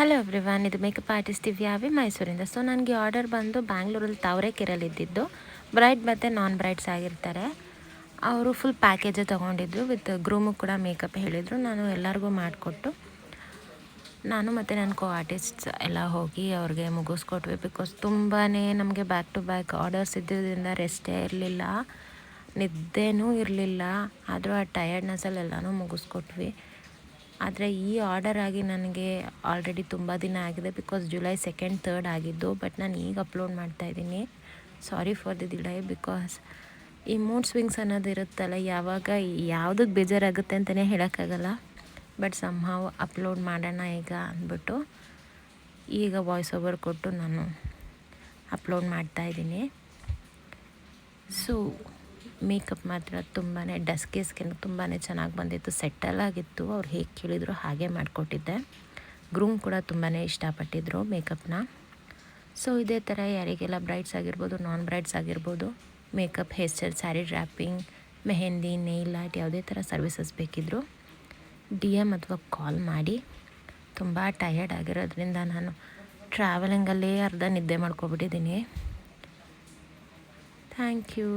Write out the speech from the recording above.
Hello everyone, ಇದು makeup artist ದಿವ್ಯಾವಿ ಮೈಸೂರಿಂದ. So ನನಗೆ ಆರ್ಡರ್ ಬಂದು ಬ್ಯಾಂಗ್ಳೂರಲ್ಲಿ ತಾವರೆಕೆರೆಯಲ್ಲಿ ಇದ್ದಿದ್ದು. ಬ್ರೈಡ್ ಮತ್ತು ನಾನ್ ಬ್ರೈಡ್ಸ್ ಆಗಿರ್ತಾರೆ. ಅವರು ಫುಲ್ ಪ್ಯಾಕೇಜೇ ತೊಗೊಂಡಿದ್ರು, ವಿತ್ ಗ್ರೂಮು ಕೂಡ ಮೇಕಪ್ ಹೇಳಿದರು. ನಾನು ಎಲ್ಲರಿಗೂ ಮಾಡಿಕೊಟ್ಟು ನಾನು ಮತ್ತು ನನ್ನ ಕೋ ಆರ್ಟಿಸ್ಟ್ಸ್ ಎಲ್ಲ ಹೋಗಿ ಅವ್ರಿಗೆ ಮುಗಿಸ್ಕೊಟ್ವಿ. ಬಿಕಾಸ್ ತುಂಬಾ ನಮಗೆ ಬ್ಯಾಕ್ ಟು ಬ್ಯಾಕ್ ಆರ್ಡರ್ಸ್ ಇದ್ದಿದ್ದರಿಂದ ರೆಸ್ಟೇ ಇರಲಿಲ್ಲ, ನಿದ್ದೆನೂ ಇರಲಿಲ್ಲ. ಆದರೂ ಆ ಟಯರ್ಡ್ನೆಸ್ಸಲ್ಲಿ ಎಲ್ಲನೂ ಮುಗಿಸ್ಕೊಟ್ವಿ. ಆದರೆ ಈ ಆರ್ಡರ್ ಆಗಿ ನನಗೆ ಆಲ್ರೆಡಿ ತುಂಬ ದಿನ ಆಗಿದೆ. ಬಿಕಾಸ್ ಜುಲೈ 2nd 3rd ಆಗಿದ್ದು. ಬಟ್ ನಾನು ಈಗ ಅಪ್ಲೋಡ್ ಮಾಡ್ತಾಯಿದ್ದೀನಿ. Sorry for the delay. Because ಈ ಮೂಡ್ ಸ್ವಿಂಗ್ಸ್ ಅನ್ನೋದು ಇರುತ್ತಲ್ಲ, ಯಾವಾಗ ಯಾವುದಕ್ಕೆ ಬೇಜಾರಾಗುತ್ತೆ ಅಂತಲೇ ಹೇಳೋಕ್ಕಾಗಲ್ಲ. ಬಟ್ ಸಮ್ಹಾವ್ ಅಪ್ಲೋಡ್ ಮಾಡೋಣ ಈಗ ಅಂದ್ಬಿಟ್ಟು ಈಗ ವಾಯ್ಸ್ ಓವರ್ ಕೊಟ್ಟು ನಾನು ಅಪ್ಲೋಡ್ ಮಾಡ್ತಾಯಿದ್ದೀನಿ. ಸೊ ಮೇಕಪ್ ಮಾತ್ರ ತುಂಬಾ ಡಸ್ಕಿಸ್ಗೆ ತುಂಬಾ ಚೆನ್ನಾಗಿ ಬಂದಿತ್ತು, ಸೆಟ್ಟಲ್ ಆಗಿತ್ತು. ಅವ್ರು ಹೇಗೆ ಕೇಳಿದ್ರು ಹಾಗೆ ಮಾಡಿಕೊಟ್ಟಿದ್ದೆ. ಗ್ರೂಮ್ ಕೂಡ ತುಂಬಾ ಇಷ್ಟಪಟ್ಟಿದ್ರು ಮೇಕಪ್ನ. ಸೊ ಇದೇ ಥರ ಯಾರಿಗೆಲ್ಲ ಬ್ರೈಡ್ಸ್ ಆಗಿರ್ಬೋದು, ನಾನ್ ಬ್ರೈಡ್ಸ್ ಆಗಿರ್ಬೋದು, makeup, hair style, sari draping, mehndi, nail art ಯಾವುದೇ ಥರ ಸರ್ವಿಸಸ್ ಬೇಕಿದ್ದರು DM ಅಥವಾ ಕಾಲ್ ಮಾಡಿ. ತುಂಬ ಟಯರ್ಡ್ ಆಗಿರೋದ್ರಿಂದ ನಾನು ಟ್ರಾವೆಲಿಂಗಲ್ಲೇ ಅರ್ಧ ನಿದ್ದೆ ಮಾಡ್ಕೊಬಿಟ್ಟಿದ್ದೀನಿ. Thank you.